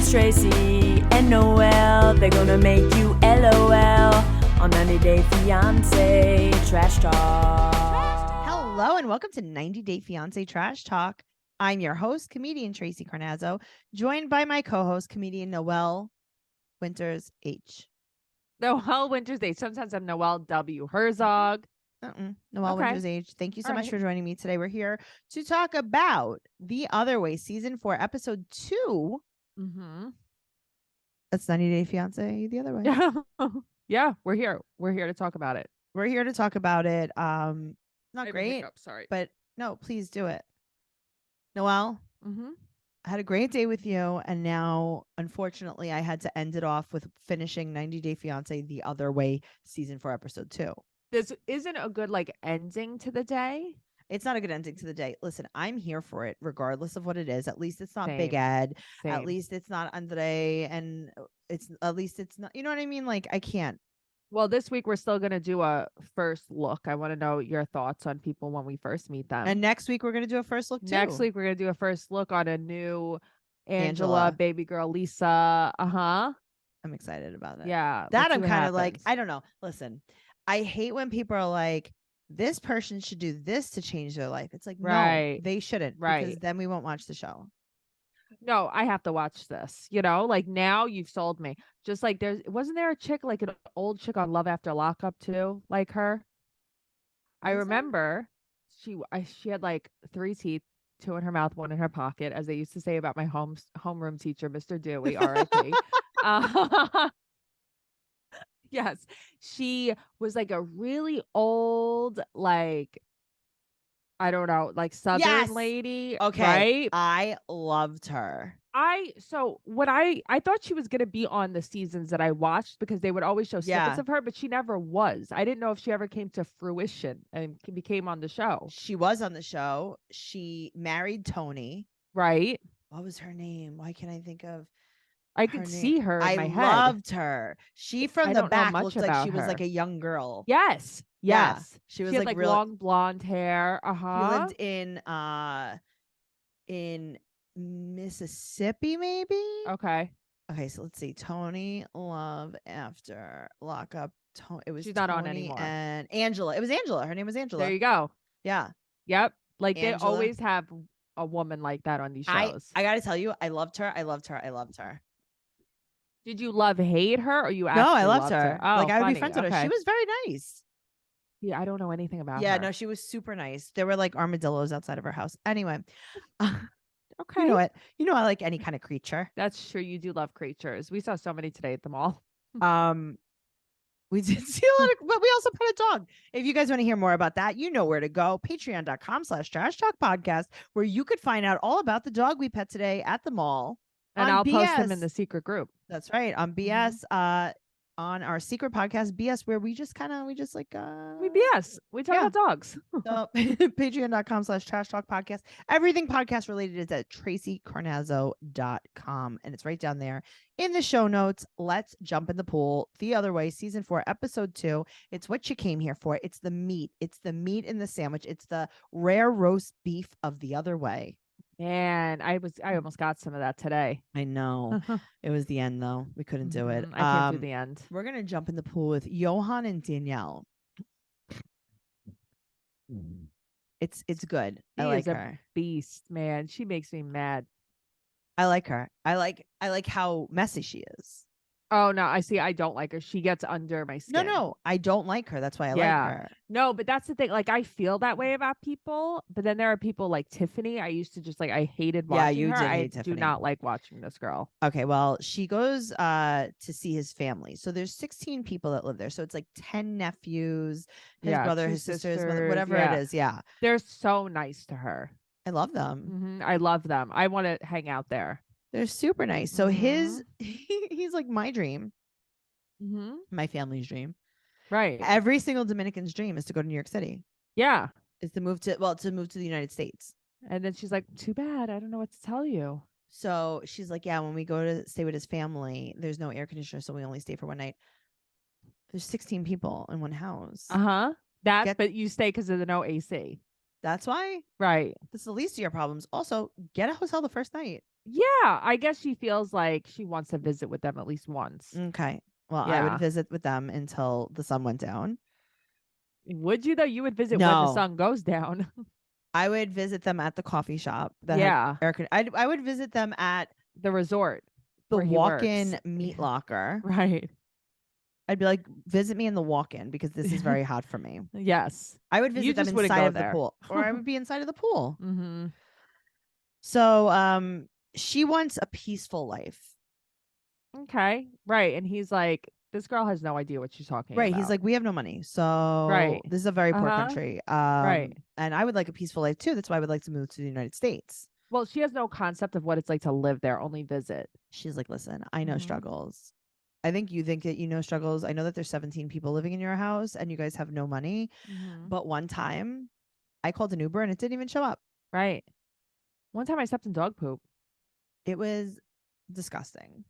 It's Tracey and Noelle. They're gonna make you LOL on 90 Day Fiance Trash Talk. Hello and welcome to 90 Day Fiance Trash Talk. I'm your host, comedian Tracey Carnazzo, joined by my co-host, comedian Noelle Winters H. Noelle Winters H. Sometimes I'm Noelle W. Herzog. Noelle Okay. Winters H. Thank you so All much right. for joining me today. We're here to talk about The Other Way, Season 4, Episode 2. Mm-hmm. That's 90 Day Fiance The Other Way. Yeah. Yeah, we're here. We're here to talk about it. We're here to talk about it. Not I have a great, hiccup, sorry. but no, please do it. Noelle, Mm-hmm. I had a great day with you, and now, unfortunately, I had to end it off with finishing 90 Day Fiance The Other Way, Season 4, Episode 2. This isn't a good ending to the day. It's not a good ending to the day. Listen, I'm here for it, regardless of what it is. At least it's not Big Same. Ed. At Same. least it's not Andre, and at least it's not. You know what I mean? Like, I can't. Well, this week we're still gonna do a first look. I want to know your thoughts on people when we first meet them. And next week we're gonna do a first look too. Next week we're gonna do a first look on a new Angela. Baby girl I'm Lisa. excited about it. Yeah. That let's see I'm what kind of like. happens. I don't know. Listen, I hate when people are like, this person should do this to change their life. It's like, Right. no, they shouldn't. Right. Because then we won't watch the show. No, I have to watch this. Now you've sold me. Just like wasn't there a chick, like an old chick on Love After Lockup too, like her? I Was there? remember she had like 3 teeth, 2 in her mouth, 1 in her pocket, as they used to say about my homeroom teacher, Mr. Dewey, R.I.P. Yes, she was like a really old, like, I don't know, like Southern Yes. lady. Okay. Right? I loved her. So when I thought she was gonna be on the seasons that I watched, because they would always show snippets Yeah. of her, but she never was. I didn't know if she ever came to fruition and became on the show. She was on the show. She married Tony. Right? What was her name? Why can't I think of I her could name? see her in my head. I loved her. She from I the don't know back much looked like about she was like her. a young girl. Yes. Yeah. Yes. She was had like like long blonde hair. She lived in Mississippi, maybe. Okay. Okay, so let's see. Tony Love After Lockup. It was She's Tony not on anymore. and Angela. It was Angela. Her name was Angela. There you go. Yeah. Yep. Like Angela. they always have a woman like that on these shows. I gotta tell you, I loved her. I loved her. Did you hate her, or you actually No, I loved her. Oh, like, I would funny. be friends with her. Okay. She was very nice. Yeah, I don't know anything about her. Yeah, no, she was super nice. There were like armadillos outside of her house. Anyway, Okay. you know what? You know, I like any kind of creature. That's true. You do love creatures. We saw so many today at the mall. We did see a lot of, but we also pet a dog. If you guys want to hear more about that, you know where to go. Patreon.com/Trash Talk Podcast, where you could find out all about the dog we pet today at the mall. And I'll post them in the secret group. That's right. On BS, on our secret podcast, BS, where we just We BS. We talk about dogs. So Patreon.com/Trash Talk Podcast. Everything podcast related is at TraceyCarnazzo.com. And it's right down there in the show notes. Let's jump in the pool. The Other Way, Season 4, Episode 2. It's what you came here for. It's the meat. It's the meat in the sandwich. It's the rare roast beef of The Other Way. Man, I almost got some of that today. I know. It was the end, though. We couldn't do it. I can't do the end. We're going to jump in the pool with Yohan and Danielle. It's good. I like her. Beast, man. She makes me mad. I like her. I like how messy she is. Oh no, I see. I don't like her. She gets under my skin. No, I don't like her. That's why I like her. No, but that's the thing. Like, I feel that way about people, but then there are people like Tiffany. I used to just I hated watching her. You did hate I Tiffany. do not like watching this girl. Okay, well, she goes to see his family. So there's 16 people that live there. So it's like 10 nephews, his brother, his sisters, mother, whatever it is. Yeah. They're so nice to her. I love them. I love them. I want to hang out there. They're super nice. So he's like my dream, my family's dream. Right. Every single Dominican's dream is to go to New York City. Yeah. Is to move to the United States. And then she's like, too bad. I don't know what to tell you. So she's like, yeah, when we go to stay with his family, there's no air conditioner. So we only stay for one night. There's 16 people in one house. But you stay because of the no AC. That's why. Right. This is the least of your problems. Also, get a hotel the first night. Yeah, I guess she feels like she wants to visit with them at least once. Okay. Well, I would Yeah. visit with them until the sun went down. Would you though? You would visit when the No. sun goes down. I would visit them at the coffee shop that Yeah. had I would visit them at The resort the where he walk-in works. meat locker. Right. I'd be like, visit me in the walk-in because this is very hot for me. Yes. I would You visit them just wouldn't inside go of the there. pool, or I would be inside of the pool. Mm-hmm. So, she wants a peaceful life. Okay. Right. And he's like, this girl has no idea what she's talking Right. about. He's like, we have no money. So Right. this is a very poor Uh-huh. country. Right. And I would like a peaceful life too. That's why I would like to move to the United States. Well, she has no concept of what it's like to live there, only visit. She's like, listen, I know Mhm. struggles. I think you think that you know struggles. I know that there's 17 people living in your house and you guys have no money. Mhm. But one time I called an Uber and it didn't even show up. Right. One time I stepped in dog poop. It was disgusting.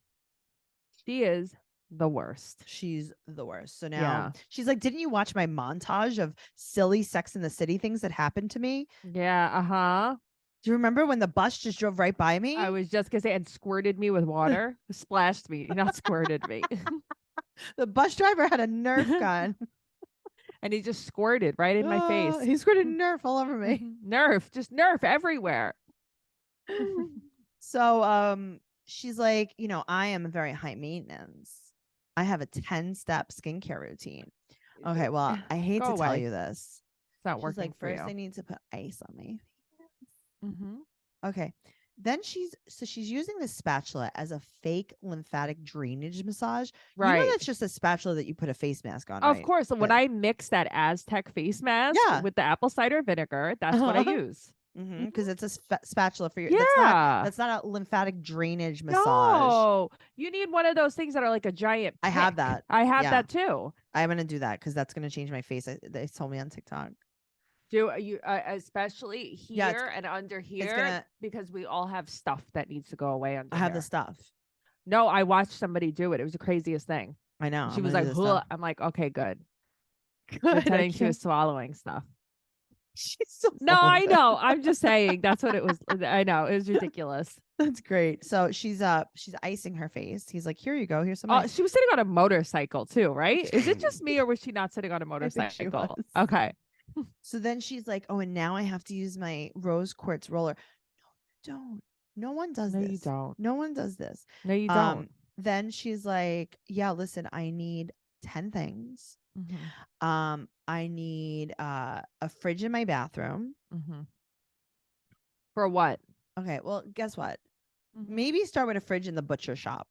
She is the worst. She's the worst. So now Yeah. she's like, didn't you watch my montage of silly Sex in the City things that happened to me? Yeah. Uh-huh. Do you remember when the bus just drove right by me? I was just gonna say, and squirted me with water. Splashed me, not squirted me. The bus driver had a Nerf gun. And he just squirted right in my face. He squirted Nerf all over me. Nerf, just Nerf everywhere. So she's like, I am very high maintenance. I have a 10-step skincare routine. Okay, well, I hate Go to tell away. you this. It's not She's working like, for first you. I need to put ice on my face. Mm-hmm. Okay. Then she's using this spatula as a fake lymphatic drainage massage. Right. You know that's just a spatula that you put a face mask on, Of right? course. When But- I mix that Aztec face mask Yeah. with the apple cider vinegar, that's what I use. Because it's a spatula for your. Yeah. That's not a lymphatic drainage massage. No, you need one of those things that are like a giant. I have pick. that. I have Yeah. that too. I'm gonna do that because that's gonna change my face. They told me on TikTok. Do you especially here Yeah, it's- and under here gonna- because we all have stuff that needs to go away under I have here. the stuff. No, I watched somebody do it. It was the craziest thing. I know. She I'm was gonna like, do the stuff. I'm like, okay, good. Good. I Pretending she can't- was swallowing stuff. She's so No, full of I it. know. I'm just saying that's what it was. I know it was ridiculous. That's great. So she's icing her face. He's like, here you go. Here's some Oh, ice. she was sitting on a motorcycle too, right? Is it just me or was she not sitting on a think she motorcycle? was. Okay. So then she's like, oh, and now I have to use my rose quartz roller. No, you don't. No one does No, this. you don't. No one does this. No, you don't. Then she's like, yeah, listen, I need 10 things. Mhm. I need a fridge in my bathroom. Mhm. For what? Okay, well, guess what? Mhm. Maybe start with a fridge in the butcher shop.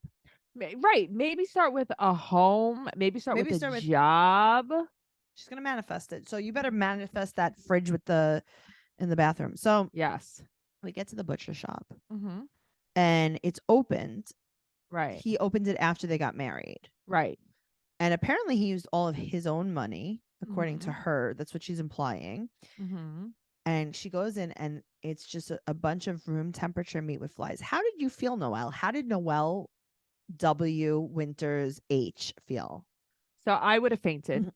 Right. Maybe start with a home. Maybe start Maybe with start a with- job. She's gonna manifest it. So you better manifest that fridge in the bathroom. So Yes. we get to the butcher shop Mm-hmm. and it's opened. Right. He opened it after they got married. Right. And apparently he used all of his own money, according to Mhm. her. That's what she's implying. Mm-hmm. And she goes in and it's just a bunch of room temperature meat with flies. How did you feel, Noelle? How did Noelle W. Winters H feel? So I would have fainted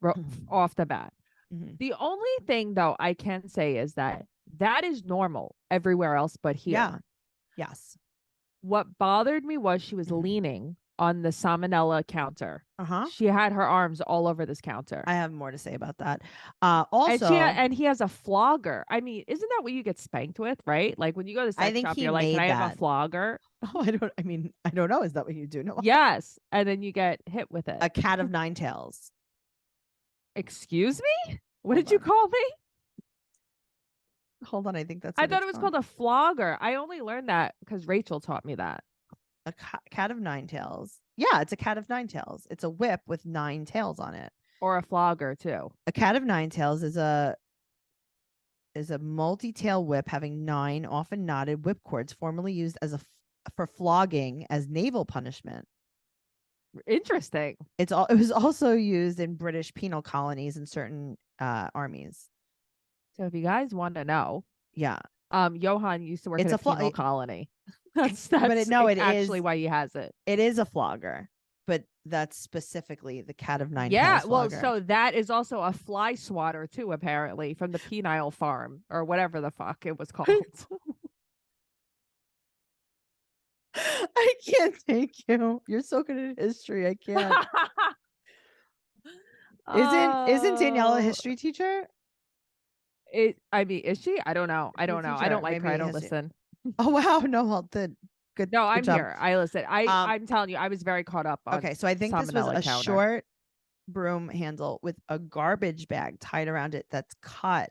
off the bat. Mhm. The only thing though I can say is that is normal everywhere else but here. Yeah. Yes. What bothered me was she was Mhm. leaning on the salmonella counter. Uh-huh. She had her arms all over this counter. I have more to say about that. and Also, and he has a flogger. I mean, isn't that what you get spanked with, right? Like when you go to the sex think shop, he you're like, made can I have that. a flogger? oh, I don't know. Is that what you do? No. Yes. And then you get hit with it. A cat of nine tails. Excuse me? What Hold did you on. call me? Hold on. I think that's I what thought it it's was called a flogger. I only learned that because Rachel taught me that. a cat of nine tails. Yeah, it's a cat of nine tails. It's a whip with 9 tails on it. Or a flogger too. A cat of nine tails is a multi-tail whip having 9 often knotted whipcords formerly used as for flogging as naval punishment. Interesting. It was also used in British penal colonies and certain armies. So if you guys want to know, Yeah. Yohan used to work It's in a a flo- penal it- colony. That's But it actually is- why he has it. It is a flogger, but that's specifically the cat of nine Yeah, tails well, flogger. so that is also a fly swatter too, apparently, from the penile farm or whatever the fuck it was called. I can't take you. You're so good at history. I can't. Isn't Danielle a Oh, history teacher? I mean, is she? I don't know. I She's a don't know. I teacher, don't like her. maybe I don't history. listen. Oh wow, no, well, then good. No, good I'm job. here. I listen. Um, I'm telling you, I was very caught up on Okay, so I think this was salmonella a counter. short broom handle with a garbage bag tied around it that's cut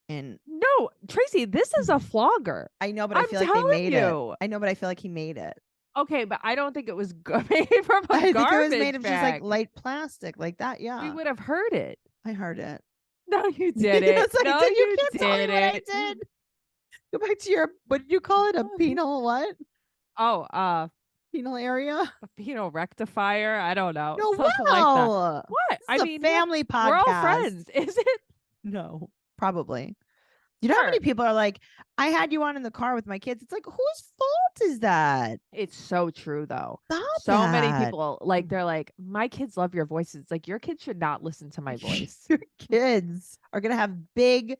in. No, Tracy, this is a flogger. I know, but I I'm feel like they telling made you. it. I know, but I feel like he made it. Okay, but I don't think it was made from a I think it garbage was made of just like bag. light plastic, like that. We Yeah, would have heard it. I heard it. No, you did it. Yes, I No, did. You you can't tell me what I didn't. did. Go back to your, what did you call it? A penal what? Oh, Penal area? a penal rectifier. I don't know. No, Something like that. well, What? this I is a mean, family podcast. we're all friends, is it? No, probably. You know how many Sure. people are like, I had you on in the car with my kids. It's like, whose fault is that? It's so true, though. Stop So many that. people, like, they're like, my kids love your voices. It's like, your kids should not listen to my voice. Your kids are gonna have big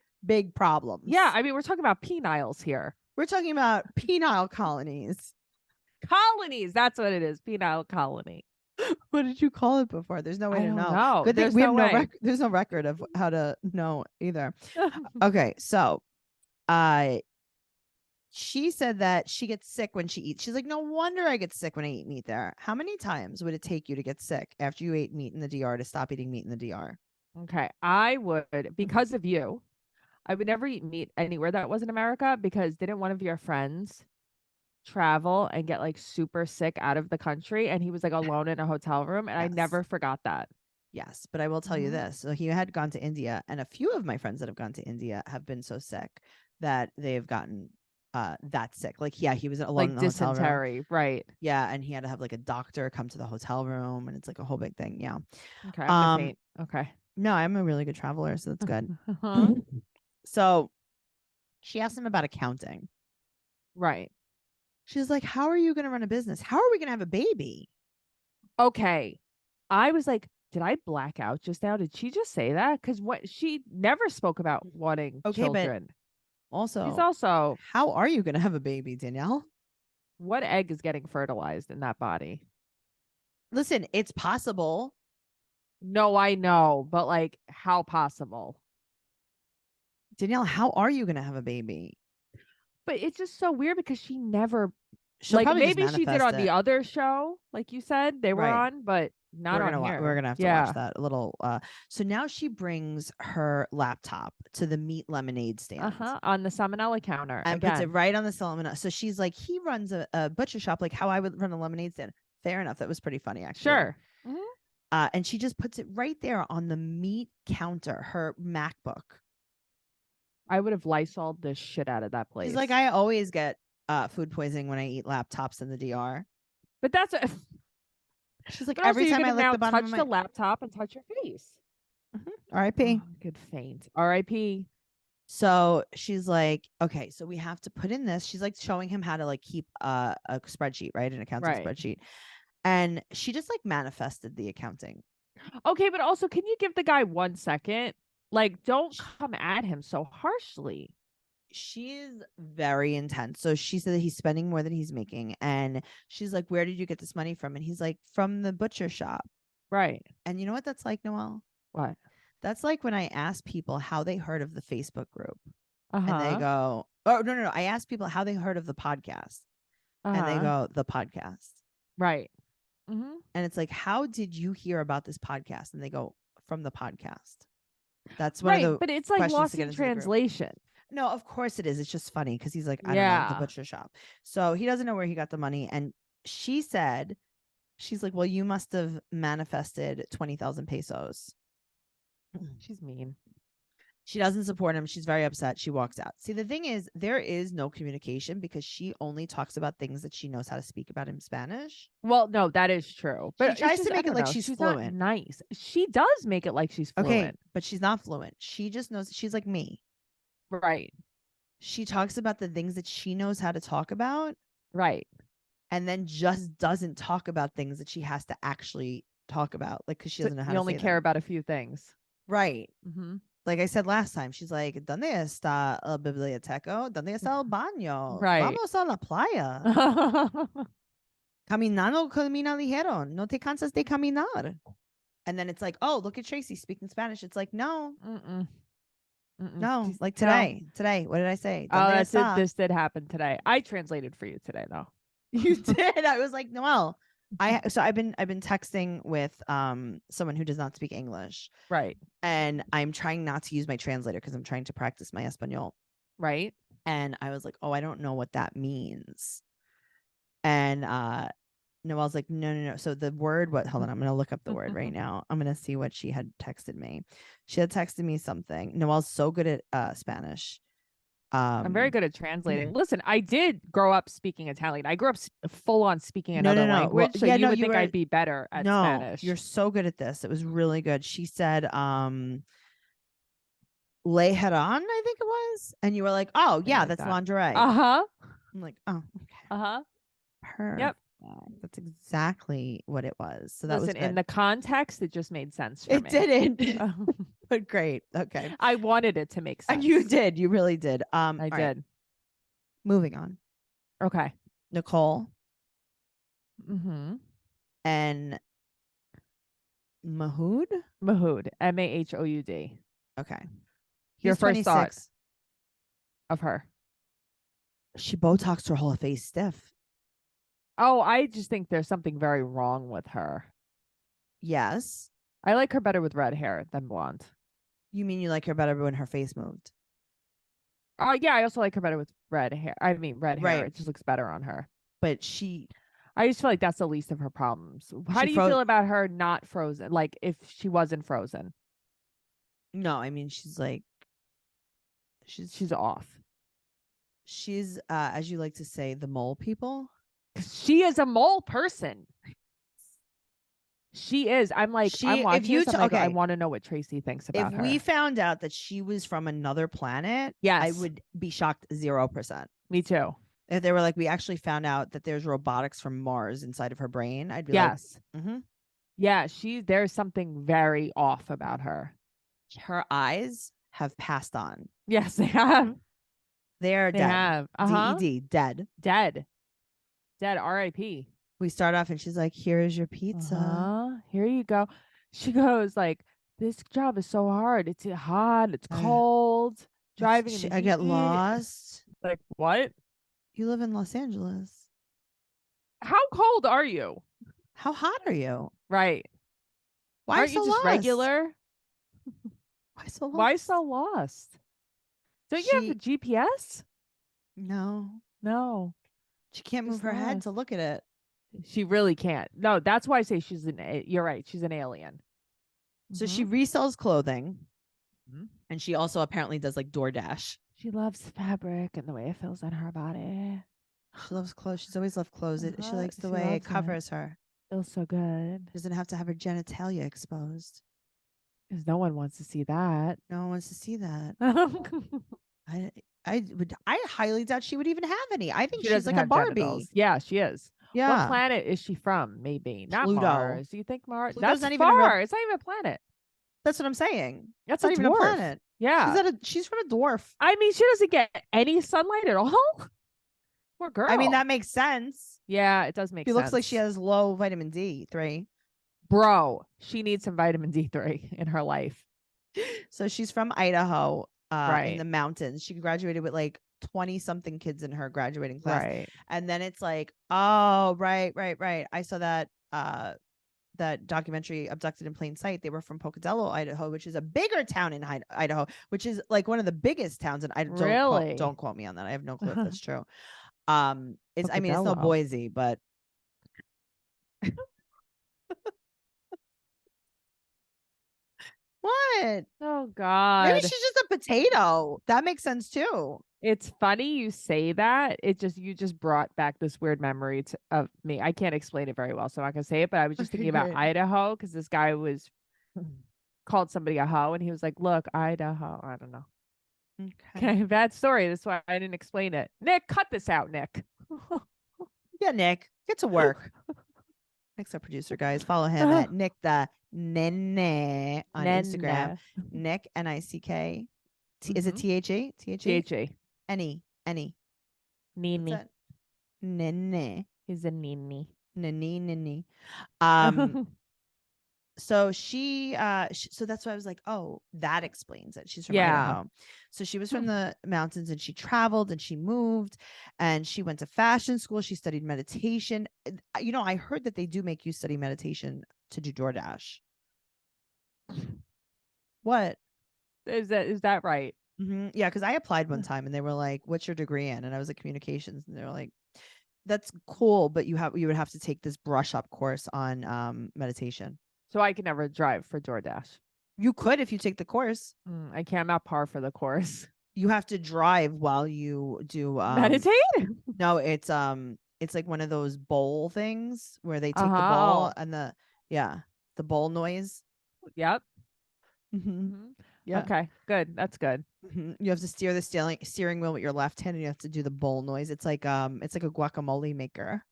problems. Yeah, I mean, we're talking about peniles here. We're talking about penile colonies. Colonies. That's what it is. Penile colony. What did you call it before? There's no way I to don't know. know. Good thing There's we no have way. there's no record of how to know either. Okay, so she said that she gets sick when she eats. She's like, no wonder I get sick when I eat meat there. How many times would it take you to get sick after you ate meat in the DR to stop eating meat in the DR? Okay. I would, because of you, I would never eat meat anywhere that wasn't America because didn't one of your friends travel and get like super sick out of the country and he was like alone in a hotel room and I Yes. never forgot that. Yes, but I will tell you Mhm. this. So he had gone to India, and a few of my friends that have gone to India have been so sick that they've gotten that sick. Like, yeah, he was alone Like in the hotel room. dysentery, right? Yeah, and he had to have like a doctor come to the hotel room, and it's like a whole big thing. Yeah. Okay, I'm gonna faint. Okay. No, I'm a really good traveler, so that's good. Uh-huh. So she asked him about accounting. Right. She's like, how are you going to run a business? How are we going to have a baby? Okay. I was like, did I black out just now? Did she just say that? Because what she never spoke about wanting Okay, but children. Also, She's also, how are you going to have a baby, Danielle? what egg is getting fertilized in that body? Listen, it's possible. No, I know, but like, how possible? Danielle, how are you going to have a baby? But it's just so weird because she never, She'll like, probably just maybe she did manifest on the it. other show, like you said, they were Right. on, but not We're on gonna here. we're gonna have to Yeah. watch that a little. So now she brings her laptop to the meat lemonade stand. On the salmonella counter And puts it again. right on the salmonella. So she's like, he runs a butcher shop, like how I would run a lemonade stand. Fair enough. That was pretty funny, actually. Sure. And she just puts it right there on the meat counter, her MacBook. I would have Lysoled the shit out of that place. She's like, I always get food poisoning when I eat laptops in the DR. but that's a, She's like, but also every you're time I gonna lick now the bottom touch of the my laptop and touch your face. R.I.P. Oh, good faint. R.I.P. So she's like, okay, so we have to put in this. She's like showing him how to like keep a spreadsheet, right? An accounting Right. spreadsheet. And she just like manifested the accounting. Okay, but also, can you give the guy 1 second? Like, don't come at him so harshly. She is very intense. So she said that he's spending more than he's making. And she's like, where did you get this money from? And he's like, from the butcher shop. Right. And you know what that's like, Noelle? What? That's like when I ask people how they heard of the Facebook group. Uh-huh. And they go, oh, no. I asked people how they heard of the podcast. And they go, the podcast. Right. Mm-hmm. And it's like, how did you hear about this podcast? And they go, from the podcast. That's one Right, of the but it's like questions lost to get in into the group. translation. No, of course it is. It's just funny because he's like, I don't know, Yeah. the butcher shop. So he doesn't know where he got the money. And she said, she's like, well, you must have manifested 20,000 pesos. She's mean. She doesn't support him. She's very upset. She walks out. See, the thing is, there is no communication because she only talks about things that she knows how to speak about in Spanish. Well, no, that is true. But it's tries to just, I make it don't like know, she's not fluent. nice. She does make it like she's fluent. Okay, but she's not fluent. She just knows. She's like me. Right. She talks about the things that she knows how to talk about. Right. And then just doesn't talk about things that she has to actually talk about. Like, because she doesn't know how You to only say care them. about a few things. Right. Mm-hmm. like I said last time, she's like, ¿Dónde está el biblioteco? ¿Dónde está el baño? Right. Vamos a la playa. Caminando camina ligero. No te cansas de caminar. And then it's like, oh, look at Tracey speaking Spanish. It's like, no, Mm-mm. Mm-mm. no. She's- Like no. today. What did I say? Oh, ¿Dónde that's it. está? This did happen today. I translated for you today, though. You did. I was like, Noelle. So I've been texting with someone who does not speak English, Right. and I'm trying not to use my translator because I'm trying to practice my Espanol. Right. And I was like, oh, I don't know what that means. And Noelle's like, no. So the word, hold on, I'm gonna look up the word right now. I'm gonna see what she had texted me. She had texted me something. Noelle's so good at Spanish. I'm very good at translating. Listen, I did grow up speaking Italian. I grew up full on speaking another No. language. Well, so yeah, you no, would you think were- I'd be better at Spanish. You're so good at this. It was really good. She said, lay head on, I think it was. And you were like, oh, yeah, like that's that. lingerie. Uh-huh. I'm like, oh, okay. Uh-huh. Perfect. Yep. That's exactly what it was. So that Listen, was good. in the context, it just made sense for It me. didn't. But great. Okay. I wanted it to make sense. You did. You really did. I all did. right, moving on. Okay. Nicole Mm-hmm. and Mahood. Mahood. Mahoud. Okay. Your He's first thought 26. of her. She Botoxed her whole face stiff. Oh, I just think there's something very wrong with her. Yes. I like her better with red hair than blonde. You mean you like her better when her face moved? Yeah, I also like her better with red hair. I mean, red hair. Right. It just looks better on her. But she I just feel like that's the least of her problems. How She do you feel about her not frozen? Like if she wasn't frozen, no, I mean she's like she's off. she's as you like to say, the mole people. She is a mole person. She is. I'm like, I'm If watching you this, I'm like, I okay, want to know what Tracey thinks about if her. we found out that she was from another planet, Yes. I would be shocked 0%. Me too. If they were like, we actually found out that there's robotics from Mars inside of her brain, I'd be Yes. like, mm-hmm. Yeah, there's something very off about her. Her eyes have passed on. Yes, they have. They're They dead. have. Uh-huh. DED, dead. Dead. R.I.P. We start off and she's like, here is your pizza. Uh-huh. Here you go. She goes like, this job is so hard. It's hot. It's cold. Driving in the I get heat. lost. Like, what? You live in Los Angeles. How cold are you? How hot are you? Right. Why Aren't so you just lost? regular? Why so lost? Why so lost? Don't you have a GPS? No. No. She can't move She's her head lost. to look at it. She really can't. No, that's why I say you're right. She's an alien. So she resells clothing. Mhm. And she also apparently does like DoorDash. She loves fabric and the way it feels on her body. She loves clothes. She's always loved clothes. She Uh-huh. likes the She way it loves it. covers her. Feels so good. Doesn't have to have her genitalia exposed. Because no one wants to see that. No one wants to see that. She I highly doubt she would even have any. I think she's doesn't like a have Barbie. genitals. Yeah, she is. Yeah. What planet is she from? Maybe not Pluto. Mars. Do you think Mars? Pluto's That's not even a real- far. It's not even a planet. That's what I'm saying. That's It's not a even a dwarf. planet. Yeah. She's from a dwarf. I mean, she doesn't get any sunlight at all. Poor girl. I mean, that makes sense. Yeah, it does make She sense. looks like she has low vitamin D3. Bro, she needs some vitamin D3 in her life. So she's from Idaho, in Right. the mountains. She graduated with like 20 something kids in her graduating class. Right. And then it's like, oh, right. I saw that that documentary Abducted in Plain Sight. They were from Pocatello, Idaho, which is a bigger town in Idaho, which is like one of the biggest towns in Idaho. Really? Don't quote me on that. I have no clue if that's true. It's I mean, it's no Pocatello. Boise, but what? Oh God. Maybe she's just a potato. That makes sense too. It's funny you say that. You just brought back this weird memory of me. I can't explain it very well, so I'm not gonna say it. But I was just Okay, thinking about great. Idaho because this guy was called somebody a hoe, and he was like, "Look, Idaho." I don't know. Okay, bad story. That's why I didn't explain it. Nick, cut this out, Nick. Yeah, Nick, get to work. Nick's our producer, guys. Follow him at Nick the Nene on Instagram. Nene. Nick, Nick. Is it Mhm. THA? THA? THA. Any. What's Nini. that? Nene. He's a Nini. Nene. So so that's why I was like, oh, that explains it. She's from Yeah. Idaho. So she was from the mountains and she traveled and she moved and she went to fashion school. She studied meditation. You know, I heard that they do make you study meditation to do DoorDash. What? Is that right? Yeah, because I applied one time and they were like, what's your degree in? And I was like, communications. And they were like, that's cool, but you would have to take this brush up course on meditation. So I can never drive for DoorDash. You could if you take the course. I can't. I'm not par for the course. You have to drive while you do Meditate. No, it's like one of those bowl things where they take the Oh. bowl and the bowl noise. Yep. Yeah. Okay. Good. That's good. You have to steer the steering wheel with your left hand, and you have to do the bowl noise. It's like a guacamole maker.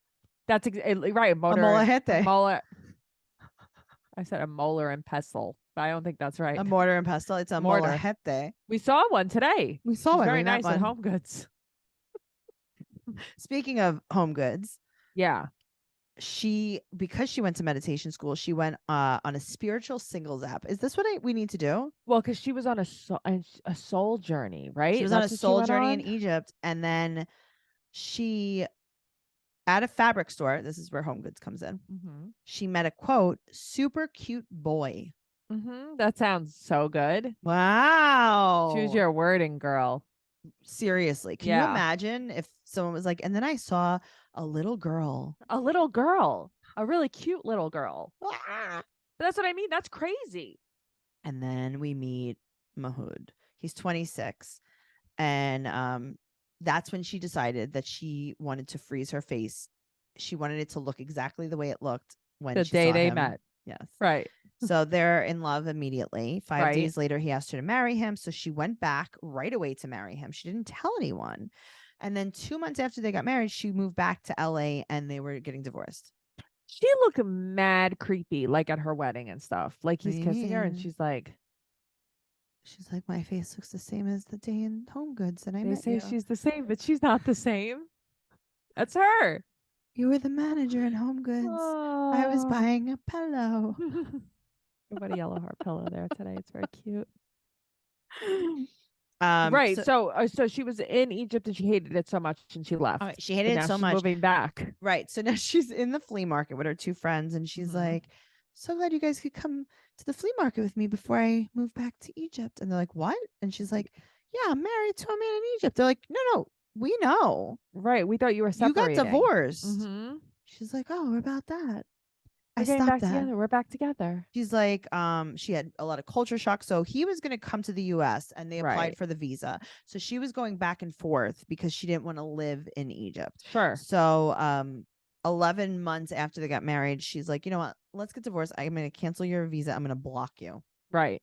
That's right. Molajete. I said a molar and pestle, but I don't think that's right. A mortar and pestle. It's a Mortar. molajete. We saw one today. We saw one. Very nice at Home Goods. Speaking of Home Goods, yeah, because she went to meditation school, she went on a spiritual singles app. Is this what we need to do? Well, because she was on a soul journey, right? She was on a soul journey in Egypt, and then she, at a fabric store, this is where Home Goods comes in. She met a quote, super cute boy. That sounds so good. Wow. Choose your wording, girl. Seriously. Can you imagine if someone was like, and then I saw a little girl. A really cute little girl. But that's what I mean. That's crazy. And then we meet Mahood. He's 26. And that's when she decided that she wanted to freeze her face. She wanted it to look exactly the way it looked when the she day saw they him. met. Yes. Right. So they're in love immediately. 5 days later, he asked her to marry him. So she went back right away to marry him. She didn't tell anyone. And then 2 months after they got married, she moved back to LA and they were getting divorced. She looked mad creepy, like at her wedding and stuff. Like he's kissing her and she's like, my face looks the same as the day in Home Goods. And they say she's the same, but she's not the same. That's her. You were the manager in Home Goods. Oh. I was buying a pillow. Everybody yellow heart pillow there today. It's very cute. Right. So she was in Egypt and she hated it so much and she left. She hated it so much. Moving back. Right. So now she's in the flea market with her two friends and she's like, so glad you guys could come to the flea market with me before I move back to Egypt. And they're like, what? And she's like, yeah, I'm married to a man in Egypt. They're like, no, we know. Right. We thought you were separating. You got divorced. She's like, oh, about that. I stopped that. Together. We're back together. She's like, she had a lot of culture shock. So he was going to come to the US and they applied for the visa. So she was going back and forth because she didn't want to live in Egypt. Sure. So 11 months after they got married, she's like, you know what? Let's get divorced. I'm going to cancel your visa. I'm going to block you. Right.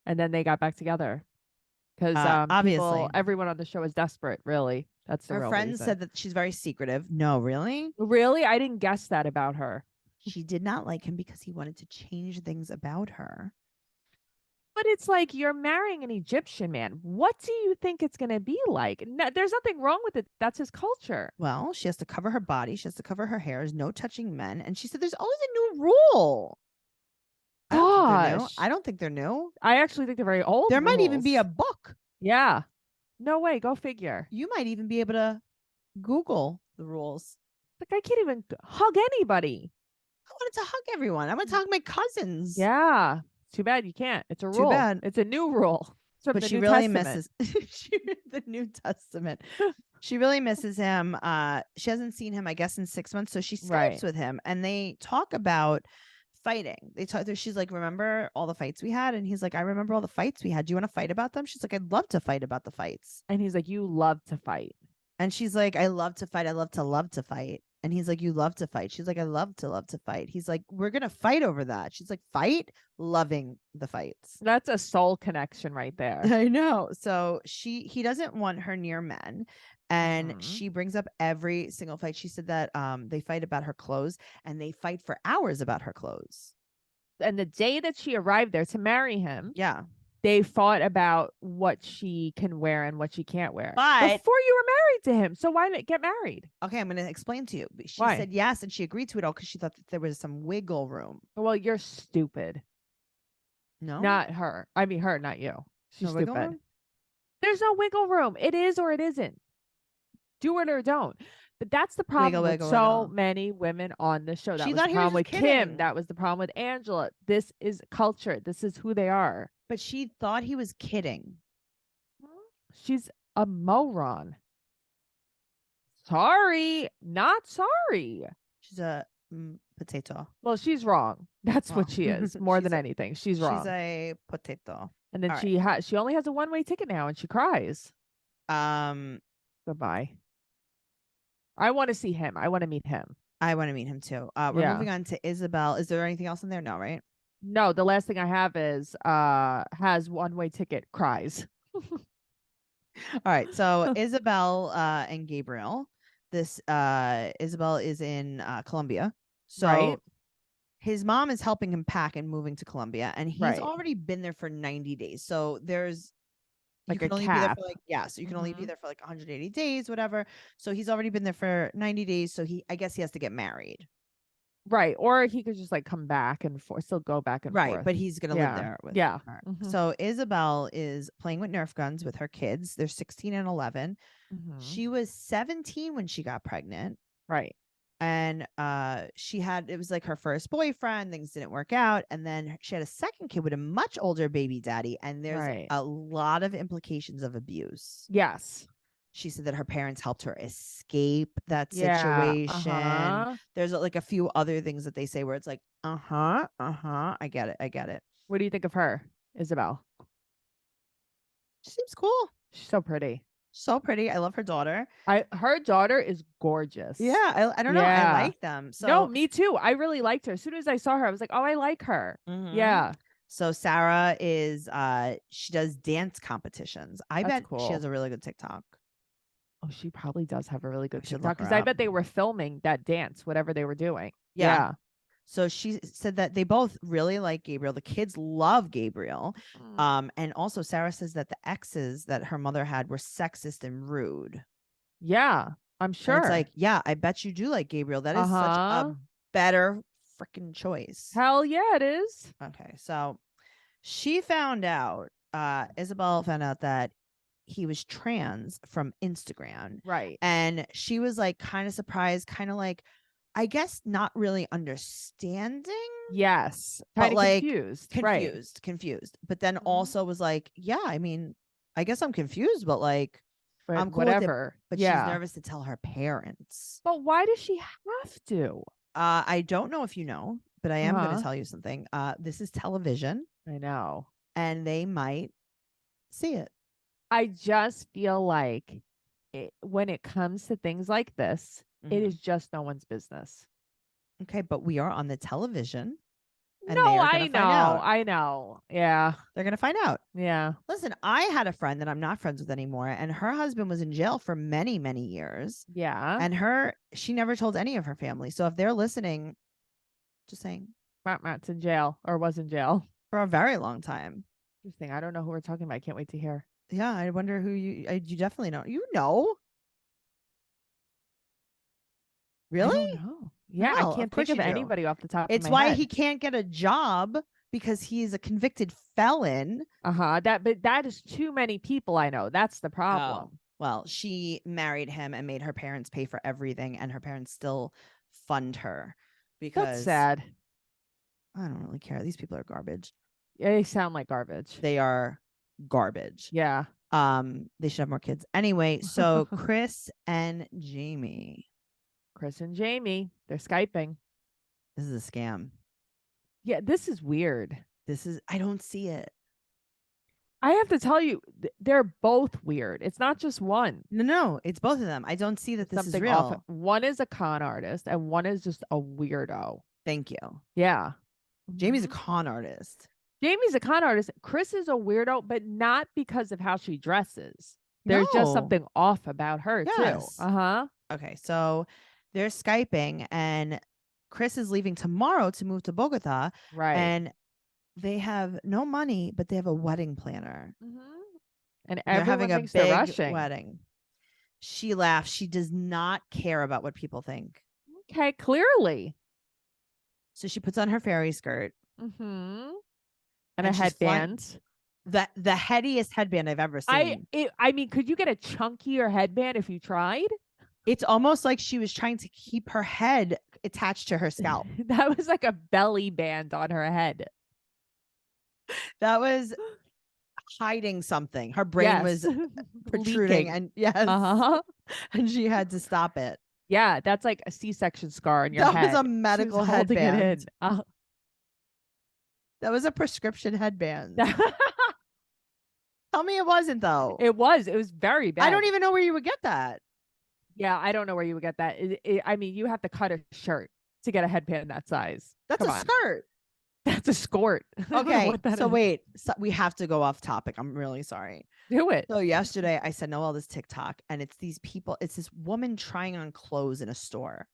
And then they got back together. Because obviously everyone on the show is desperate, really. That's the her real friends reason. said that she's very secretive. No, really? Really? I didn't guess that about her. She did not like him because he wanted to change things about her. But it's like you're marrying an Egyptian man. What do you think it's going to be like? No, there's nothing wrong with it. That's his culture. Well, she has to cover her body. She has to cover her hair. There's no touching men. And she said there's always a new rule. I don't think they're new. I actually think they're very old. There might even be a book. Yeah. No way. Go figure. You might even be able to Google the rules. Like I can't even hug anybody. I wanted to hug everyone. I want to hug my cousins. Yeah. Too bad you can't. It's a rule. Too bad. It's a new rule. But she really misses the New Testament. She really misses him. She hasn't seen him, I guess, in 6 months. So she Skypes with him and they talk about fighting. She's like, remember all the fights we had? And he's like, I remember all the fights we had. Do you want to fight about them? She's like, I'd love to fight about the fights. And he's like, you love to fight. And she's like, I love to fight. I love to fight. And he's like, you love to fight. She's like, I love to fight. He's like, we're going to fight over that. She's like, fight, loving the fights. That's a soul connection right there. I know. So he doesn't want her near men. And she brings up every single fight. She said that they fight about her clothes and they fight for hours about her clothes. And the day that she arrived there to marry him, Yeah. they fought about what she can wear and what she can't wear. But before you were married to him. So why not get married? okay, I'm going to explain to you. She Why? said yes, and she agreed to it all because she thought that there was some wiggle room. Well, you're stupid. No, Not her. I mean, her, not you. She's no wiggle stupid. room? There's no wiggle room. It is or it isn't. Do it or don't. But that's the problem with Wiggle, so wiggle. many women on the show. That She was thought the he was problem with just Kim. kidding. That was the problem with Angela. This is culture. This is who they are. But she thought he was kidding. She's a moron. Sorry, not sorry. She's a potato. Well, she's wrong. That's what Well, she is. More than she's a- anything, she's wrong. She's a potato. And then all she only has a one-way ticket now, and she cries. Goodbye. I want to see him. I want to meet him. I want to meet him too. We're Yeah. moving on to Isabel. Is there anything else in there? No, right? No, the last thing I have is has one-way ticket, cries. All right. So Isabel and Gabriel. This Isabel is in Colombia. So Right. his mom is helping him pack and moving to Colombia, and he's Right. already been there for 90 days. So there's Like you a can only be there cap. for so you can only be Mhm. there for like 180 days, whatever. So he's already been there for 90 days. So I guess he has to get married. Right. Or he could just like come back and still go back and Right. forth. But he's gonna Yeah. live there with Yeah. her. Mhm. So Isabel is playing with Nerf guns with her kids. They're 16 and 11. Mhm. She was 17 when she got pregnant. Right. And it was like her first boyfriend. Things didn't work out, and then she had a second kid with a much older baby daddy, and there's Right. a lot of implications of abuse. Yes. She said that her parents helped her escape that Yeah. situation. There's like a few other things that they say where it's like, I get it. What do you think of her, Isabel? She seems cool. She's so pretty. So pretty. I love her daughter. Her daughter is gorgeous. Yeah, I don't know. Yeah. I like them. So No, me too. I really liked her. As soon as I saw her, I was like, oh, I like her. Mhm. Yeah. So Sarah is she does dance competitions. I That's bet she cool. has a really good TikTok. Oh, she probably does have a really good We should TikTok look her because I up. bet they were filming that dance, whatever they were doing. Yeah. So she said that they both really like Gabriel. The kids love Gabriel. And also Sarah says that the exes that her mother had were sexist and rude. Yeah, I'm And sure. it's like, yeah, I bet you do like Gabriel. That is such a better freaking choice. Hell yeah, it is. Okay, so she found out, Isabel found out that he was trans from Instagram. Right. And she was like kind of surprised, kind of like, I guess not really understanding. Yes. But, Kind of like, confused. Right. Confused. But then Mhm. also was like, yeah, I mean, I guess I'm confused, but like, But I'm cool with it, whatever. but yeah. she's nervous to tell her parents. But why does she have to? I don't know if you know, but I am going Uh-huh. to tell you something. This is television, I know. and they might see it. I just feel like when it comes to things like this, it Mhm. is just no one's business. Okay, but we are on the television. And no, they are I gonna know. find out. I know. Yeah. They're going to find out. Yeah. Listen, I had a friend that I'm not friends with anymore, and her husband was in jail for many, many years. Yeah. And she never told any of her family. So if they're listening, just saying, Matt's in jail or was in jail. for a very long time. Interesting. I don't know who we're talking about. I can't wait to hear. Yeah, I wonder who you definitely know. You know? I Really? don't know. Yeah, No, I of can't course think of you do. anybody off the top It's of my why head. he can't get a job, because he's a convicted felon. But that is too many people I know. That's the problem. Oh, well, she married him and made her parents pay for everything, and her parents still fund her because That's sad. I don't really care. These people are garbage. They sound like garbage. They are garbage. Yeah. They should have more kids. Anyway, so Chris and Jamie. Chris and Jamie, they're Skyping. This is a scam. Yeah, this is weird. I don't see it. I have to tell you, they're both weird. It's not just one. No, it's both of them. I don't see that this is Something real. off. One is a con artist and one is just a weirdo. Thank you. Yeah. Jamie's a Mhm. con artist. Jamie's a con artist. Chris is a weirdo, but not because of how she dresses. There's just No. something off about her Yes. too. Uh-huh. Okay, so they're Skyping, and Chris is leaving tomorrow to move to Bogota, Right. and they have no money, but they have a wedding planner. And They're everyone having a thinks they're big rushing. wedding. She laughs. She does not care about what people think. Okay, clearly. So she puts on her fairy skirt. And And a she's flying- headband. The headiest headband I've ever seen. I mean, could you get a chunkier headband if you tried? It's almost like she was trying to keep her head attached to her scalp. That was like a belly band on her head. That was hiding something. Her brain was protruding, Leaking. and yes, and she had to stop it. Yeah, that's like a C-section scar on your That head. was a She medical was holding it headband. in. That was a prescription headband. Tell me it wasn't though. It was very bad. I don't even know where you would get that. Yeah, I don't know where you would get that. I mean, you have to cut a shirt to get a headband that size. That's Come a on. skirt. That's a skirt. I don't know Okay, what that so is. wait, we have to go off topic. I'm really sorry. Do it. So yesterday I said Noelle this TikTok, and it's these people. It's this woman trying on clothes in a store,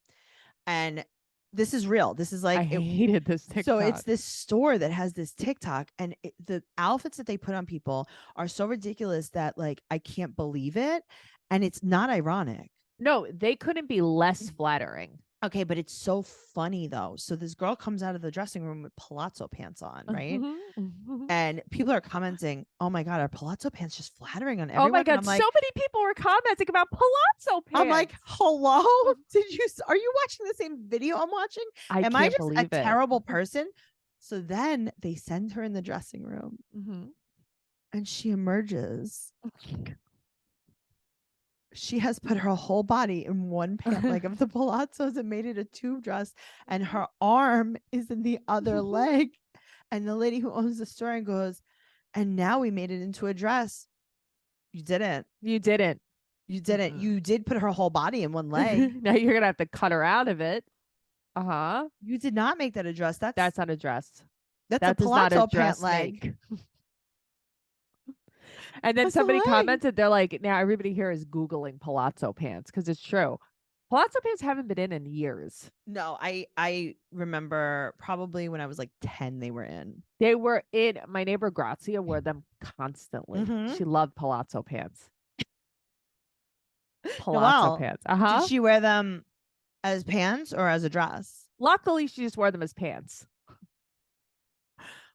and this is real. This is like I hated this TikTok. So it's this store that has this TikTok, and the outfits that they put on people are so ridiculous that like I can't believe it, and it's not ironic. No, they couldn't be less flattering. Okay, but it's so funny though. So this girl comes out of the dressing room with palazzo pants on, right? And people are commenting, "Oh my god, are palazzo pants just flattering on everyone?" Oh my And god, I'm like, so many people were commenting about palazzo pants. I'm like, hello? Are you watching the same video I'm watching? Am I can't just believe a it. terrible person? So then they send her in the dressing room, and she emerges. She has put her whole body in one pant, like of the palazzos, and made it a tube dress, and her arm is in the other leg. And the lady who owns the store goes, and now we made it into a dress. You didn't. You didn't. You didn't. You did put her whole body in one leg. Now you're gonna have to cut her out of it. You did not make that a dress. That's not a dress. That's a That is not palazzo a dress pant leg. make. And then That's a somebody leg. commented, they're like, now everybody here is Googling palazzo pants because it's true. Palazzo pants haven't been in years. No, I remember probably when I was like 10, they were in. They were in. My neighbor Grazia wore them constantly. Mhm. She loved palazzo pants. Palazzo Noelle, pants. Did she wear them as pants or as a dress? Luckily, she just wore them as pants.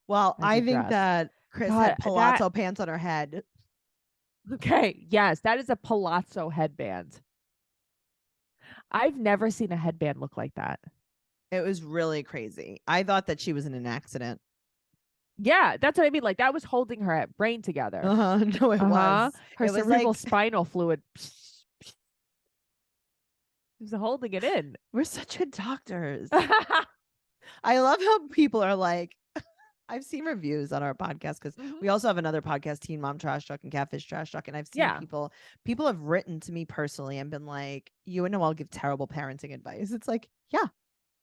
Well, As I a think dress. that Chris God, had palazzo pants on her head. Okay. Yes, that is a palazzo headband. I've never seen a headband look like that. It was really crazy. I thought that she was in an accident. Yeah, that's what I mean. Like that was holding her brain together. No, it was. Her It was cerebral like- spinal fluid. She was holding it in. We're such good doctors. I love how people are like, I've seen reviews on our podcast because we also have another podcast, Teen Mom Trash Talk and Catfish Trash Talk. And I've seen Yeah. people have written to me personally and been like, you and Noelle give terrible parenting advice. It's like, yeah.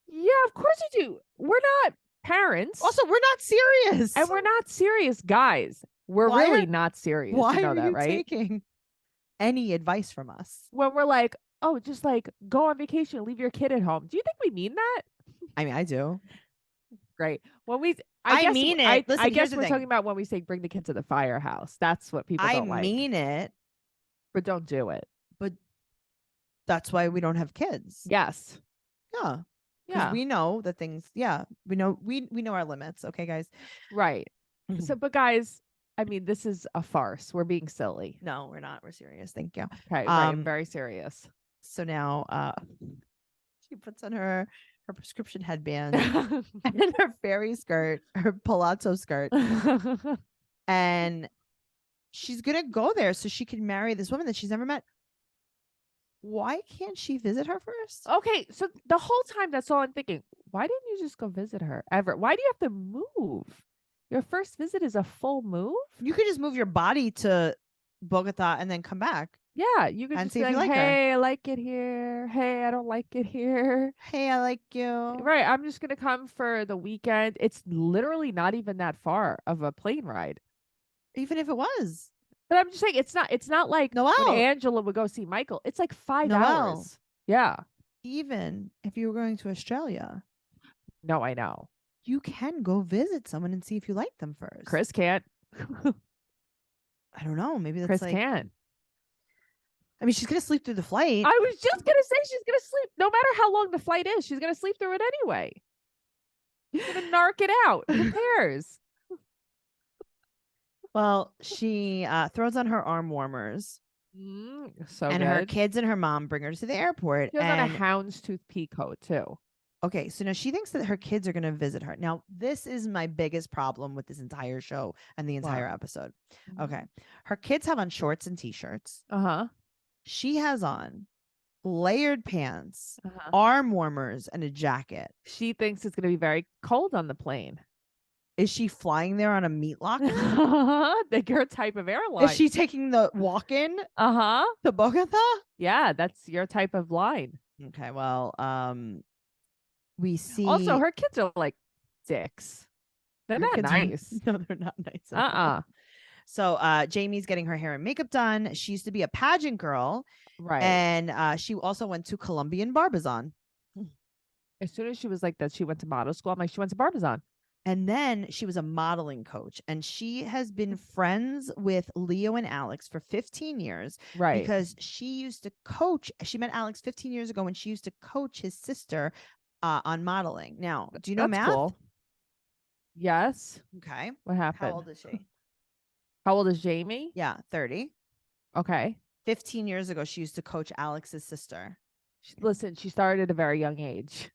Yeah, of course you do. We're not parents. Also, we're not serious. And we're not serious guys. We're Why really are- not serious. Why you know are that, you right? taking any advice from us? When we're like, oh, just like go on vacation, leave your kid at home. Do you think we mean that? I mean, I do. Great. When we, I guess, mean it. I Listen, guess here's the we're thing. talking about when we say bring the kid to the firehouse. That's what people I don't like. mean it, But don't do it. but that's why we don't have kids. Yes. Yeah. Because Yeah. we know the things. Yeah. We know our limits. Okay, guys. Right. So, but guys, I mean, this is a farce. We're being silly. No, we're not. We're serious. Thank you. Okay. Right. I'm very serious. So now she puts on her prescription headband and her fairy skirt, her palazzo skirt, and she's gonna go there so she can marry this woman that she's never met. Why can't she visit her first? Okay. So the whole time, that's all I'm thinking. Why didn't you just go visit her ever? Why do you have to move? Your first visit is a full move? You could just move your body to Bogota and then come back. Yeah, you could And just see be if you like, like her. hey, I like it here. Hey, I don't like it here. Hey, I like you. Right. I'm just going to come for the weekend. It's literally not even that far of a plane ride. Even if it was. But I'm just saying, it's not like Noelle. when Angela would go see Michael. It's like 5 Noelle. hours. Yeah. even if you were going to Australia, No, I know. you can go visit someone and see if you like them first. Chris can't. I don't know. Maybe that's Chris like. can't. I mean, she's gonna sleep through the flight. I was just gonna say she's gonna sleep. No matter how long the flight is, she's gonna sleep through it anyway. She's gonna narc it out. Who cares? Well, she throws on her arm warmers, So and good. her kids and her mom bring her to the airport. She has on a And houndstooth pea coat too. okay, so now she thinks that her kids are going to visit her. Now, this is my biggest problem with this entire show and the entire episode. Okay, her kids have on shorts and t-shirts. Uh-huh. She has on layered pants, arm warmers, and a jacket. She thinks it's gonna be very cold on the plane. Is she flying there on a meat locker? Like your type of airline. Is she taking the walk-in Uh-huh. to Bogota? Yeah, that's your type of line. Okay, well, we see Also, her kids are like dicks. They're Your not kids are- nice. No, they're not nice. at all. So Jamie's getting her hair and makeup done. She used to be a pageant girl. Right. And she also went to Colombian Barbizon. As soon as she was like that, she went to model school. I'm like, she went to Barbizon. And then she was a modeling coach. And she has been friends with Leo and Alex for 15 years. Right. Because she used to coach. She met Alex 15 years ago when she used to coach his sister on modeling. Now, do you know That's math? cool. Yes. Okay. What happened? How old is she? How old is Jamie? Yeah, 30. Okay. 15 years ago, she used to coach Alex's sister. Listen, she started at a very young age.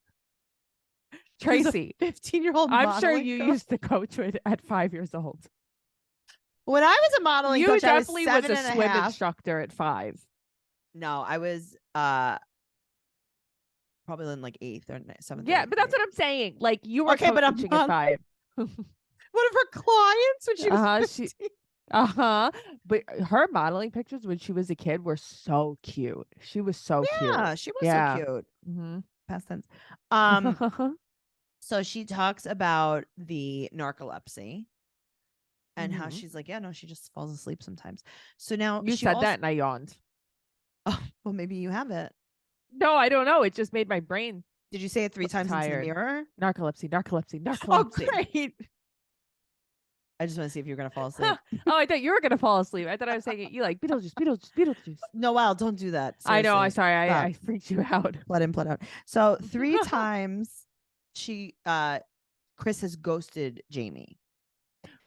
Tracey, 15-year-old. I'm sure you used to coach with at 5 years old. When I was a modeling You coach, definitely I was was a 7 swim and a half. instructor at 5. No, I was probably in like 8th or 7th. Yeah, but that's what I'm saying. Like you were Okay, but I'm coaching at 5. one of her clients when she was 15. But her modeling pictures when she was a kid were so cute. She was so cute. Yeah, she was Yeah. so cute. Mm-hmm. Past tense. So she talks about the narcolepsy and how she's like, yeah, no, she just falls asleep sometimes. So now You she said also- that and I yawned. Oh, well, maybe you have it. No, I don't know. It just made my brain Did you say it 3 times into the tired. mirror? narcolepsy, narcolepsy, Oh, narcolepsy. great. I just want to see if you're gonna fall asleep. Oh, I thought you were gonna fall asleep. I thought I was saying it. You like Beetlejuice, Beetlejuice, Beetlejuice. Noelle, don't do that. I know. I'm Seriously. sorry. Stop. I freaked you out. Blood in, blood out. So 3 times she Chris has ghosted Jamie.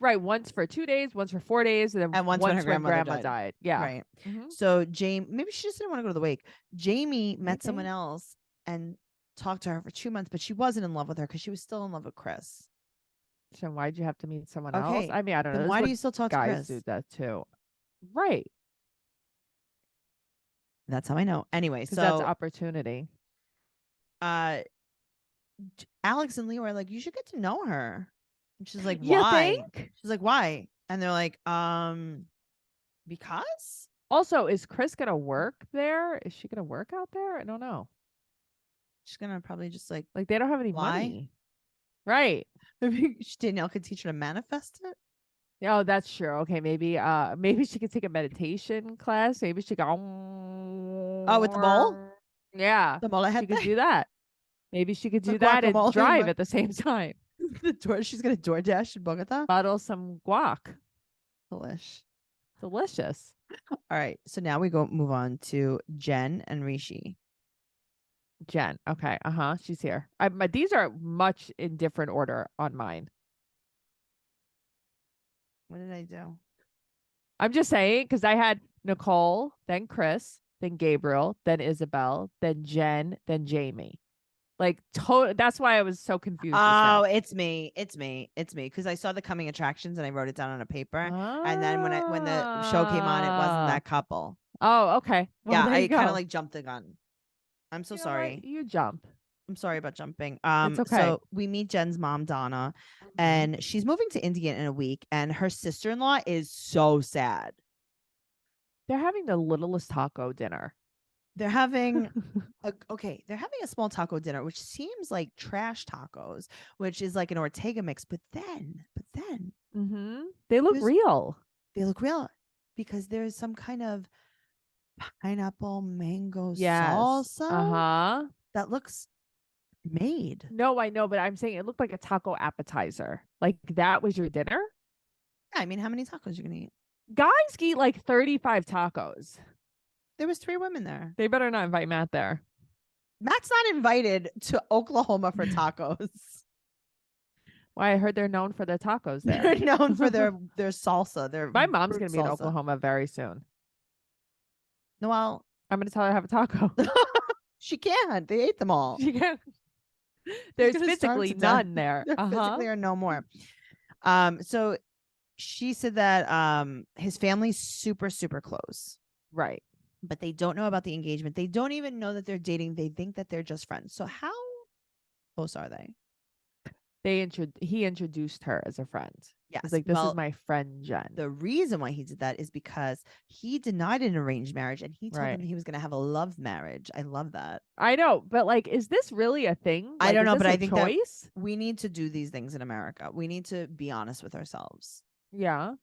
Right. Once for 2 days, once for 4 days, and then And once when her grandmother grandma died. died. Yeah. Right. Mhm. So Jamie, maybe she just didn't want to go to the wake. Jamie met someone Maybe. else and talked to her for 2 months, but she wasn't in love with her because she was still in love with Chris. So why'd you have to meet someone Okay, else? I mean, I don't know. Then This why is do what you still talk to guys Chris? do that too? Right. That's how I know. Anyway, Because so that's opportunity. Alex and Leo are like, you should get to know her. And she's like, You why? think? She's like, why? And they're like, because Also, is Chris gonna work there? Is she gonna work out there? I don't know. she's gonna probably just like Like they don't have any Why? money. Right. maybe Danielle could teach her to manifest it. Oh, that's true. Okay, maybe maybe she could take a meditation class. Maybe she could with the bowl? Yeah. The mole She could do that. Maybe she could The do that and guacamole drive one. at the same time. the door. She's gonna DoorDash in Bogota. Bottle some guac. Delish. Delicious. All right, so now we move on to Jen and Rishi. Jen. Okay. She's here. These are much in different order on mine. What did I do? I'm just saying because I had Nicole, then Chris, then Gabriel, then Isabel, then Jen, then Jamie. Like that's why I was so confused. Oh, it's me. Because I saw the coming attractions and I wrote it down on a paper. And then when the show came on, it wasn't that couple. Oh, okay. Well, Yeah, there you I kind go. of like jumped the gun. I'm so You know what? sorry. You jump. I'm sorry about jumping. It's okay. So we meet Jen's mom, Donna, and she's moving to India in a week, and her sister-in-law is so sad. They're having the littlest taco dinner. They're having they're having a small taco dinner, which seems like trash tacos, which is like an Ortega mix. But then They look There's- real. they look real because there's some kind of pineapple mango Yes. salsa. that looks made. No, I know, but I'm saying it looked like a taco appetizer. Like that was your dinner? Yeah, I mean, how many tacos you gonna eat? Guys eat like 35 tacos. There was 3 women there. They better not invite Matt there. Matt's not invited to Oklahoma for tacos. Why, I heard they're known for their tacos there. They're known for their salsa. Their My mom's fruit going to be in salsa. Oklahoma very soon. Noelle, I'm going to tell her to have a taco. she can't. They ate them all. She can't. There's gonna starve physically to death. none there. There physically are no more. So she said that his family's super, super close. Right. But they don't know about the engagement. They don't even know that they're dating. They think that they're just friends. So how close are they? He introduced her as a friend. Yes. He's like, this is my friend Jen. The reason why he did that is because he denied an arranged marriage and he told Right. him he was going to have a love marriage. I love that. I know, but like, is this really a thing? I Like, don't is know, this but a I think that choice? we need to do these things in America. We need to be honest with ourselves. Yeah.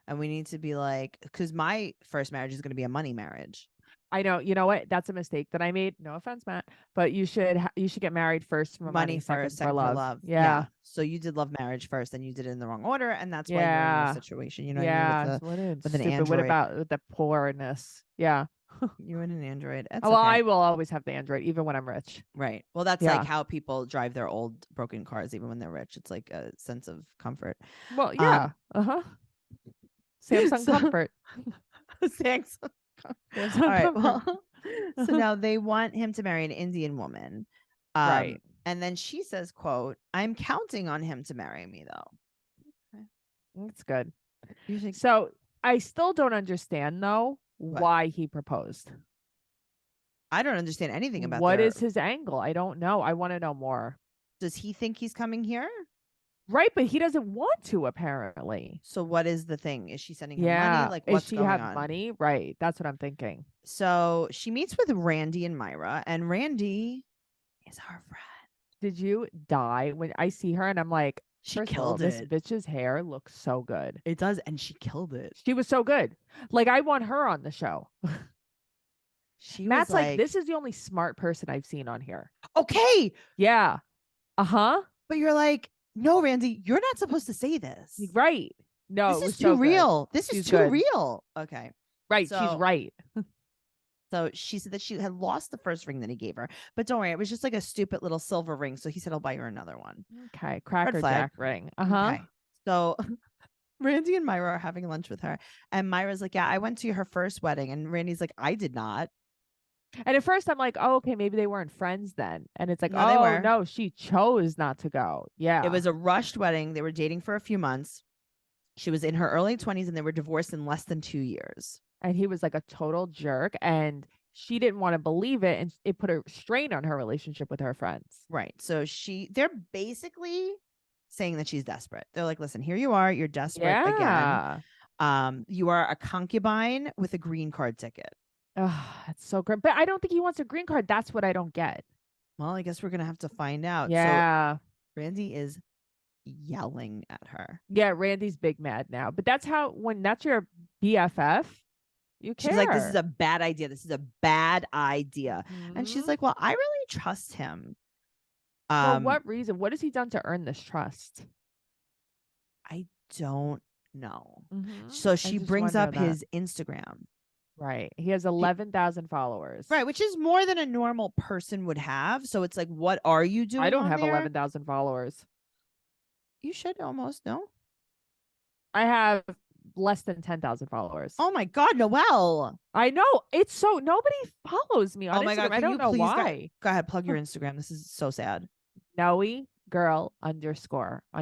And we need to be like, because my first marriage is going to be a money marriage. I know. You know what? That's a mistake that I made. No offense, Matt, but you should get married first for money, first, second for love. Yeah. Yeah. So you did love marriage first, and you did it in the wrong order, and that's why you're in Yeah. your situation. You know Yeah. what I mean? With an stupid. Android. What about with the poorness? Yeah. You and an Android. That's Oh, well, okay. I will always have the Android, even when I'm rich. Right. Well, that's Yeah. like how people drive their old broken cars, even when they're rich. It's like a sense of comfort. Well, yeah. Samsung so- Comfort. Thanks. Samsung All right. Comfort. Well, so now they want him to marry an Indian woman. Right. And then she says, quote, I'm counting on him to marry me, though. That's good. Usually, So I still don't understand though why he proposed. I don't understand anything about What is his angle? I don't know. I want to know more. Does he think he's coming here? Right, but he doesn't want to apparently. So what is the thing? Is she sending him Yeah. money? Like, Is what's she going have on? money? Right. That's what I'm thinking. So she meets with Randy and Myra, and Randy is her friend. Did you die when I see her and I'm like, She first of all, killed this it. bitch's hair looks so good. It does, and she killed it. She was so good. Like I want her on the show. She Matt's was like, this is the only smart person I've seen on here. okay, Yeah. Uh-huh. but you're like, no, Randy, you're not supposed to say this. Right. No, it This was is so too good. real. This is She's too good. real. Okay. Right. She's So- right. So she said that she had lost the first ring that he gave her, but don't worry, it was just like a stupid little silver ring. So he said, I'll buy her another one. Okay. Cracker flag. Jack ring. Uh-huh. Okay. So Randy and Myra are having lunch with her. And Myra's like, yeah, I went to her first wedding. And Randy's like, I did not. And at first I'm like, oh, okay, maybe they weren't friends then. And it's like, No, they oh, were. no, she chose not to go. Yeah. It was a rushed wedding. They were dating for a few months. She was in her early 20s and they were divorced in less than 2 years. And he was like a total jerk. And she didn't want to believe it. And it put a strain on her relationship with her friends. Right. So they're basically saying that she's desperate. They're like, listen, here you are. You're desperate again. You are a concubine with a green card ticket. Oh, that's so great. But I don't think he wants a green card. That's what I don't get. Well, I guess we're going to have to find out. Yeah. So Randy is yelling at her. Yeah. Randy's big mad now. But that's how, when that's your BFF, you care. She's like, this is a bad idea. This is a bad idea. And she's Mhm. like, well, I really trust him. For what reason? What has he done to earn this trust? I don't know. Mhm. So I she just brings wonder up that. his Instagram. Right. He has 11,000 followers. Right, which is more than a normal person would have. So it's like, what are you doing? I don't on have there? 11,000 followers. You should almost know. I have less than 10,000 followers. Oh my God, Noelle. I know. It's so nobody follows me on Oh my Instagram. God, I can don't you know please why. Go ahead, plug your Instagram. This is so sad. Noe girl _ on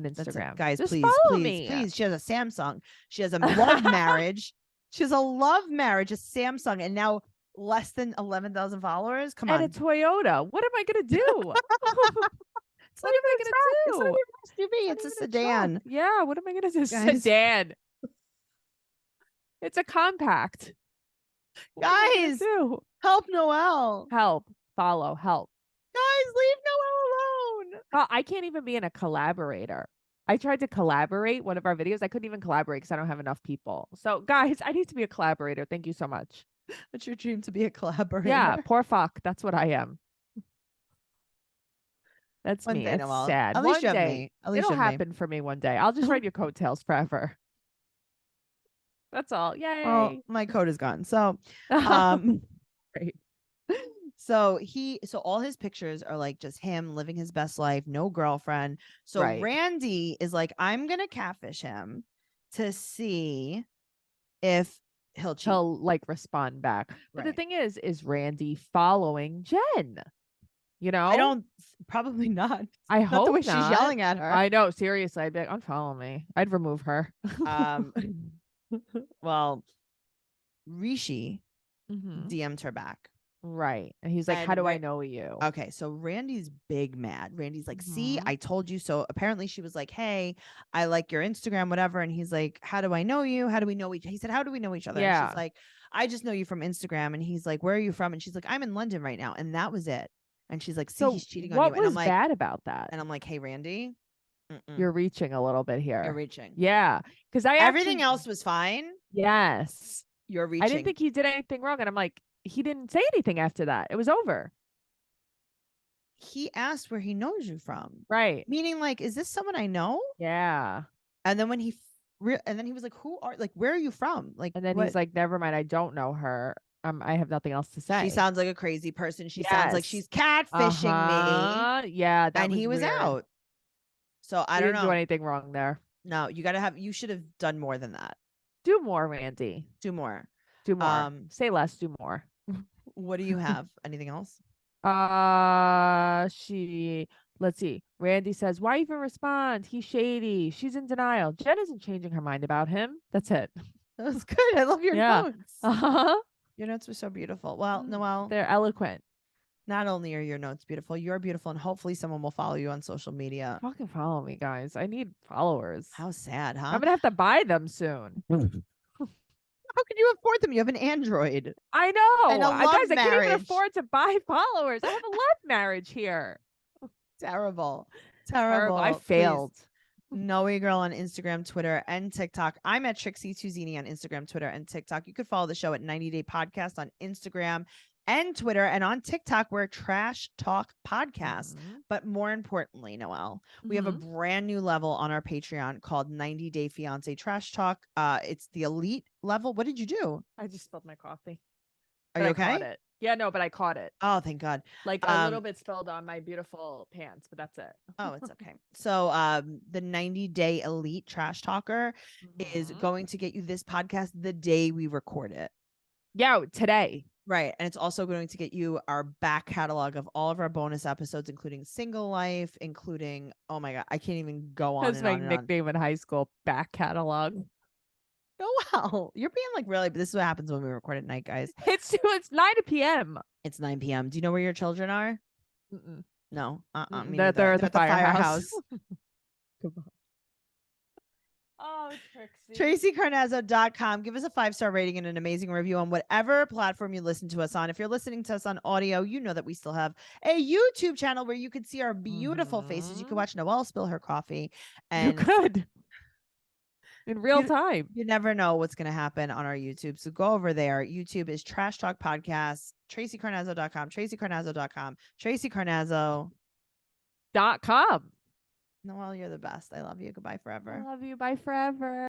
That's it. Instagram. Guys, Just please, follow please, me. please. She has a Samsung. She has a love marriage. She has a love marriage, a Samsung, and now less than 11,000 followers. Come And on. a Toyota. What am I gonna do? It's what am I It's gonna not do? even an SUV. It's a Not even truck. sedan. Yeah, what am I gonna do? Guys. Sedan. It's a compact. What am I gonna Guys. do? Help Noelle. Help. Follow. Help. Guys, leave Noelle alone. Oh, I can't even be in a collaborator. I tried to collaborate one of our videos. I couldn't even collaborate because I don't have enough people. So, guys, I need to be a collaborator. Thank you so much. It's your dream to be a collaborator. Yeah, poor fuck. That's what I am. That's One me. day, It's Noelle. sad. At least One you have day, me. At least it'll you have me. happen for me one day. I'll just ride your coattails forever. That's all. Well, Yay. my coat is gone. So, um, Great. so all his pictures are like just him living his best life, no girlfriend. So Right. Randy is like, I'm gonna catfish him to see if he'll cheat. He'll like respond back. But the Right. thing is Randy following Jen? You know? I don't. Probably not. I Not hope the way she's not. yelling at her. I know. Seriously, I'd be like, unfollow me. I'd remove her. Well, Rishi Mhm. DM'd her back. Right. And he's like, And how do I know you? Okay, so Randy's big mad. Randy's like, see, Mhm. I told you so. Apparently, she was like, hey, I like your Instagram, whatever. And he's like, how do I know you? How do we know each? He said, how do we know each other? And Yeah. she's like, I just know you from Instagram. And he's like, where are you from? And she's like, I'm in London right now. And that was it. And she's like, see, So he's cheating on what you. And I'm was like, bad about that? and I'm like, hey, Randy, You're reaching a little bit here. you're reaching. Yeah. Because Everything else was fine. Yes. You're reaching. I didn't think he did anything wrong. And I'm like, he didn't say anything after that. It was over. He asked where he knows you from. Right. Meaning, like, is this someone I know? Yeah. And then when he and then he was like, who are, like, where are you from? Like, And then what? he's like, never mind. I don't know her. I have nothing else to say. She sounds like a crazy person. She sounds like Yes. she's catfishing me. Yeah. That And he was weird. out. So I He don't didn't do know. anything wrong there. No, you should have done more than that. Do more, Randy. Do more. Do more. Say less, do more. What do you have? Anything else? Let's see. Randy says, why even respond? He's shady. She's in denial. Jen isn't changing her mind about him. That's it. That was good. I love your Yeah. notes. Uh-huh. Your notes were so beautiful. Well, Noelle, They're eloquent. not only are your notes beautiful, you're beautiful, and hopefully someone will follow you on social media. Fucking follow me, guys. I need followers. How sad, huh? I'm gonna have to buy them soon. How can you afford them? You have an Android. I know. And a Guys, love I can't even marriage. afford to buy followers. I have a love marriage here. Terrible. Terrible. I Please. failed. Noe Girl on Instagram, Twitter, and TikTok. I'm at Trixie Tuzini on Instagram, Twitter, and TikTok. You could follow the show at 90 Day Podcast on Instagram and Twitter, and on TikTok, we're Trash Talk Podcast. But more importantly, Noelle, we have a brand new level on our Patreon called 90 Day Fiance Trash Talk. It's the elite level. What did you do? I just spilled my coffee. Are you okay? I caught it. Yeah, no, but I caught it. Oh, thank God. Like a little bit spilled on my beautiful pants, but that's it. Oh, it's okay. So the 90 Day Elite Trash Talker is going to get you this podcast the day we record it. Yeah, today. Right. And it's also going to get you our back catalog of all of our bonus episodes, including Single Life, including, oh my God, I can't even go on. That's my nickname in high school, back catalog. Oh, wow. You're being like, really, but this is what happens when we record at night, guys. It's 9 p.m. It's 9 p.m. Do you know where your children are? Mm-mm. No. Me They're neither. at the firehouse. Oh, Tracey. TraceyCarnazzo.com. Give us a 5-star rating and an amazing review on whatever platform you listen to us on. If you're listening to us on audio, you know that we still have a YouTube channel where you could see our beautiful faces. You could watch Noelle spill her coffee. And you could. In real time. You never know what's going to happen on our YouTube. So go over there. YouTube is Trash Talk Podcast. TraceyCarnazzo.com. TraceyCarnazzo.com. TraceyCarnazzo.com. Noelle, you're the best. I love you. Goodbye forever. I love you. Bye forever.